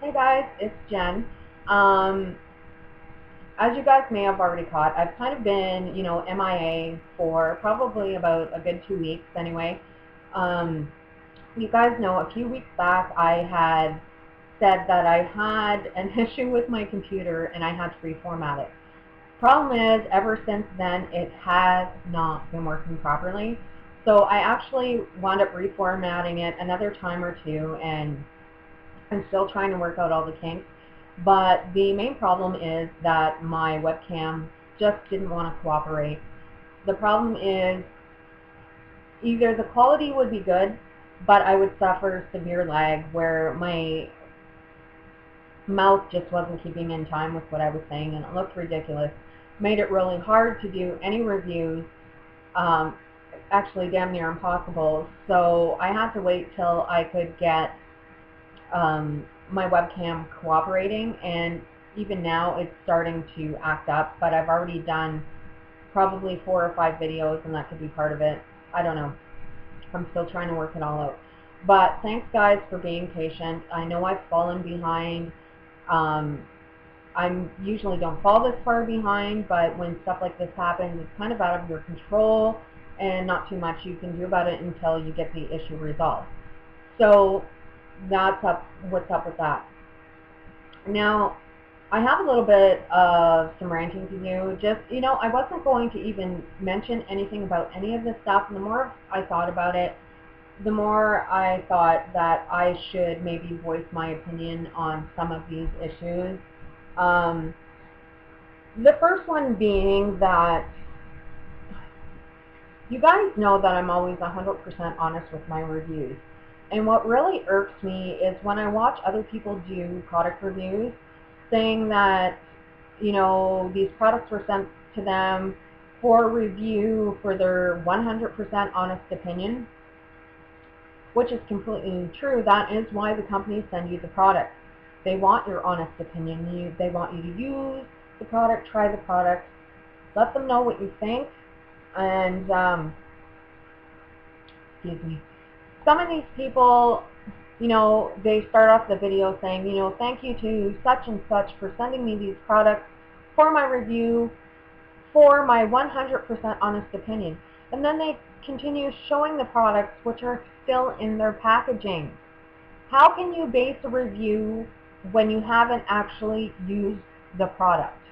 Hey guys, it's Jen. Um, as you guys may have already caught, I've kind of been, MIA for probably about a good 2 weeks anyway. Um, you guys know a few weeks back I had said that I had an issue with my computer and I had to reformat it. Problem is, ever since then, it has not been working properly. So I actually wound up reformatting it another time or two, and I'm still trying to work out all the kinks, but the main problem is that my webcam just didn't want to cooperate. The problem is either the quality would be good, but I would suffer severe lag where my mouth just wasn't keeping in time with what I was saying, and it looked ridiculous. Made it really hard to do any reviews, um, actually damn near impossible. So I had to wait till I could get my webcam cooperating, and even now it's starting to act up, but I've already done probably 4 or 5 videos and that could be part of it. I don't know. I'm still trying to work it all out. But thanks guys for being patient. I know I've fallen behind. I usually don't fall this far behind, but when stuff like this happens, it's kind of out of your control and not too much you can do about it until you get the issue resolved. So that's what's up with that. Now, I have a little bit of some ranting to do. Just, I wasn't going to even mention anything about any of this stuff. And the more I thought about it, the more I thought that I should maybe voice my opinion on some of these issues. The first one being that you guys know that I'm always 100% honest with my reviews. And what really irks me is when I watch other people do product reviews saying that, these products were sent to them for review for their 100% honest opinion, which is completely true. That is why the companies send you the product. They want your honest opinion. They want you to use the product, try the product, let them know what you think, and excuse me. Some of these people, they start off the video saying, thank you to such and such for sending me these products for my review, for my 100% honest opinion. And then they continue showing the products which are still in their packaging. How can you base a review when you haven't actually used the product?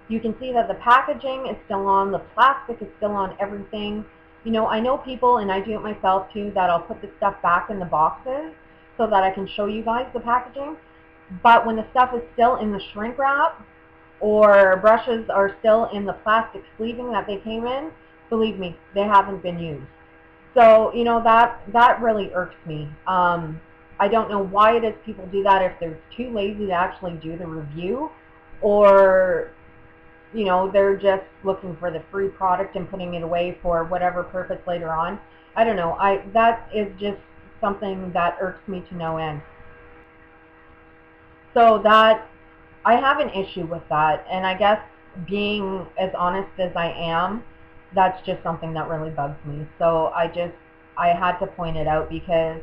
You can see that the packaging is still on, the plastic is still on everything. I know people, and I do it myself too, that I'll put the stuff back in the boxes so that I can show you guys the packaging. But when the stuff is still in the shrink wrap or brushes are still in the plastic sleeving that they came in, believe me, they haven't been used. So, that really irks me. I don't know why it is people do that, if they're too lazy to actually do the review, or they're just looking for the free product and putting it away for whatever purpose later on. I don't know. That is just something that irks me to no end. So that, I have an issue with that, and I guess being as honest as I am, that's just something that really bugs me. So I had to point it out because,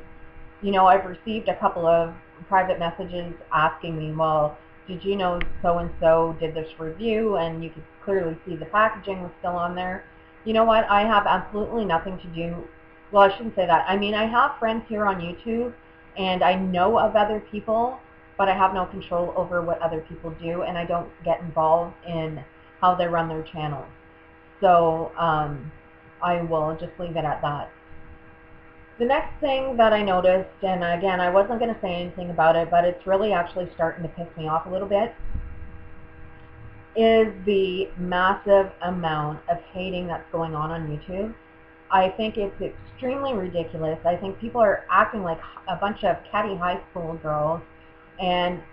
I've received a couple of private messages asking me, well, did you know so-and-so did this review, and you could clearly see the packaging was still on there. You know what? I have absolutely nothing to do, well, I shouldn't say that. I mean, I have friends here on YouTube, and I know of other people, but I have no control over what other people do, and I don't get involved in how they run their channels. So I will just leave it at that. The next thing that I noticed, and again, I wasn't going to say anything about it, but it's really actually starting to piss me off a little bit, is the massive amount of hating that's going on YouTube. I think it's extremely ridiculous. I think people are acting like a bunch of catty high school girls, and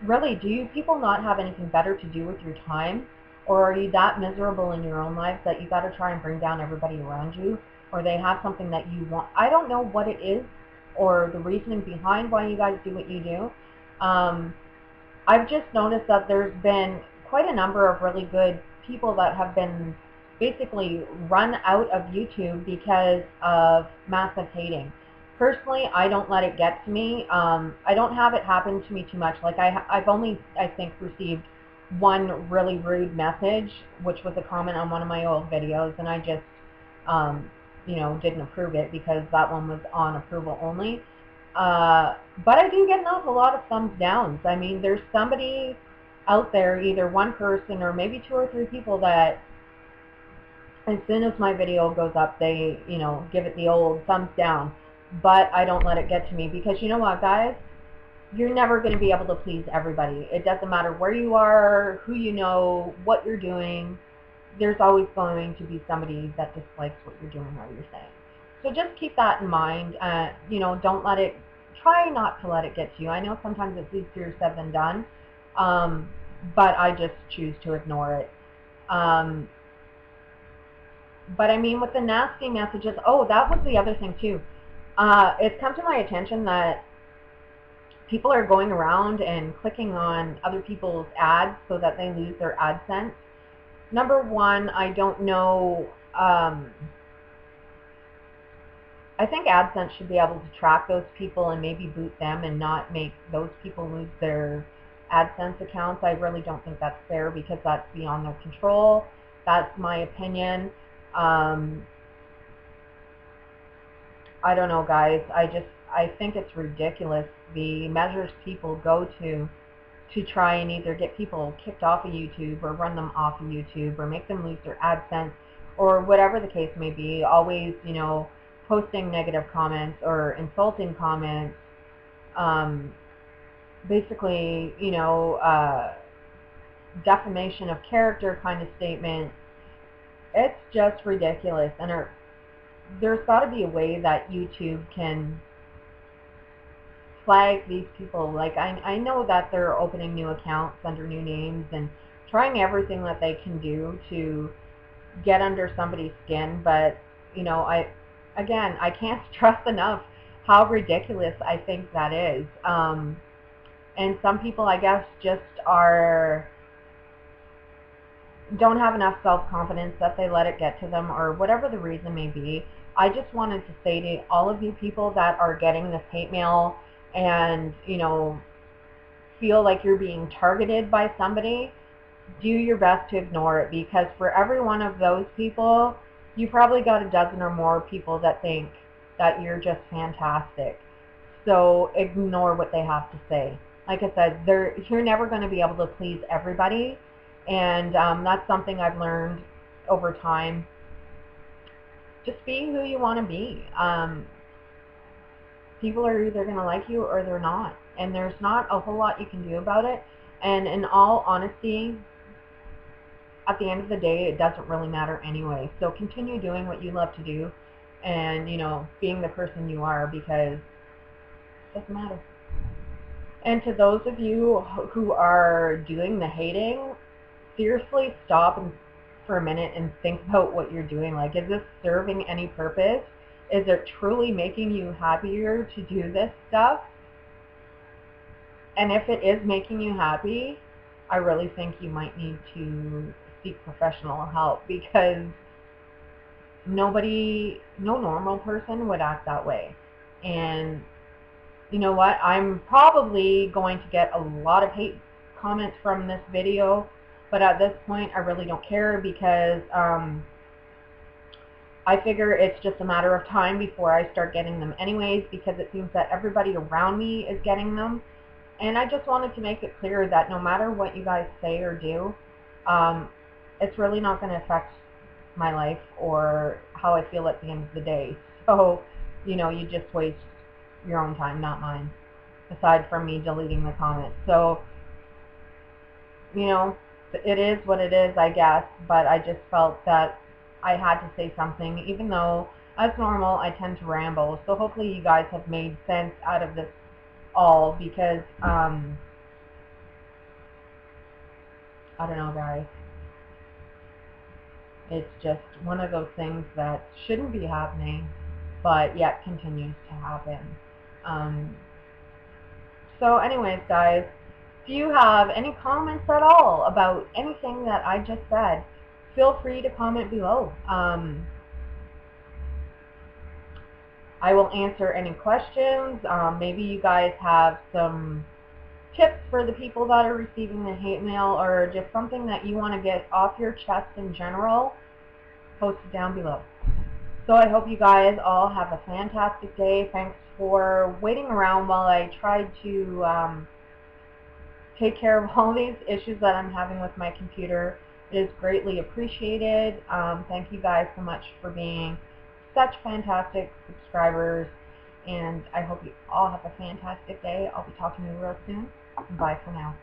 really, do you people not have anything better to do with your time? Or are you that miserable in your own lives that you got to try and bring down everybody around you? Or they have something that you want. I don't know what it is or the reasoning behind why you guys do what you do. I've just noticed that there's been quite a number of really good people that have been basically run out of YouTube because of massive hating. personally, I don't let it get to me. I don't have it happen to me too much. Like I've only, I think, received one really rude message, which was a comment on one of my old videos, and I just, you know, didn't approve it because that one was on approval only. But I do get an awful lot of thumbs downs. I mean, there's somebody out there, either one person or maybe 2 or 3 people, that as soon as my video goes up, they, you know, give it the old thumbs down. But I don't let it get to me, because you know what, guys? You're never going to be able to please everybody. It doesn't matter where you are, who you know, what you're doing. There's always going to be somebody that dislikes what you're doing or you're saying. So just keep that in mind. You know, don't let it, try not to let it get to you. I know sometimes it's easier said than done, but I just choose to ignore it. But I mean, with the nasty messages, oh, that was the other thing too. It's come to my attention that people are going around and clicking on other people's ads so that they lose their AdSense. Number one, I don't know. I think AdSense should be able to track those people and maybe boot them and not make those people lose their AdSense accounts. I really don't think that's fair, because that's beyond their control. That's my opinion. I don't know, guys. I think it's ridiculous, the measures people go to try and either get people kicked off of YouTube or run them off of YouTube or make them lose their AdSense or whatever the case may be. Always, you know, posting negative comments or insulting comments. Basically, you know, defamation of character kind of statements. It's just ridiculous. And there's got to be a way that YouTube can flag these people. Like, I know that they're opening new accounts under new names and trying everything that they can do to get under somebody's skin, but, you know, I can't stress enough how ridiculous I think that is. And some people, I guess, just don't have enough self-confidence that they let it get to them, or whatever the reason may be. I just wanted to say to all of you people that are getting this hate mail and, you know, feel like you're being targeted by somebody, do your best to ignore it, because for every one of those people, you probably got a dozen or more people that think that you're just fantastic. So ignore what they have to say. Like I said, you're never going to be able to please everybody, and that's something I've learned over time. Just be who you want to be. People are either going to like you or they're not, and there's not a whole lot you can do about it. And in all honesty, at the end of the day, it doesn't really matter anyway. So continue doing what you love to do, and, you know, being the person you are, because it doesn't matter. And to those of you who are doing the hating, seriously stop for a minute and think about what you're doing. Like, is this serving any purpose? Is it truly making you happier to do this stuff? And if it is making you happy, I really think you might need to seek professional help, because no normal person would act that way. And you know what? I'm probably going to get a lot of hate comments from this video, but at this point, I really don't care, because I figure it's just a matter of time before I start getting them anyways, because it seems that everybody around me is getting them. And I just wanted to make it clear that no matter what you guys say or do, it's really not going to affect my life or how I feel at the end of the day. So, you know, you just waste your own time, not mine, aside from me deleting the comments. So, you know, it is what it is, I guess, but I just felt that I had to say something, even though, as normal, I tend to ramble. So hopefully you guys have made sense out of this all, because, I don't know, guys. It's just one of those things that shouldn't be happening, but yet continues to happen. So anyways, guys, if you have any comments at all about anything that I just said, feel free to comment below. I will answer any questions. Maybe you guys have some tips for the people that are receiving the hate mail, or just something that you want to get off your chest in general. Post it down below. So I hope you guys all have a fantastic day. Thanks for waiting around while I tried to take care of all these issues that I'm having with my computer. It is greatly appreciated. Thank you guys so much for being such fantastic subscribers, and I hope you all have a fantastic day. I'll be talking to you real soon. Bye for now.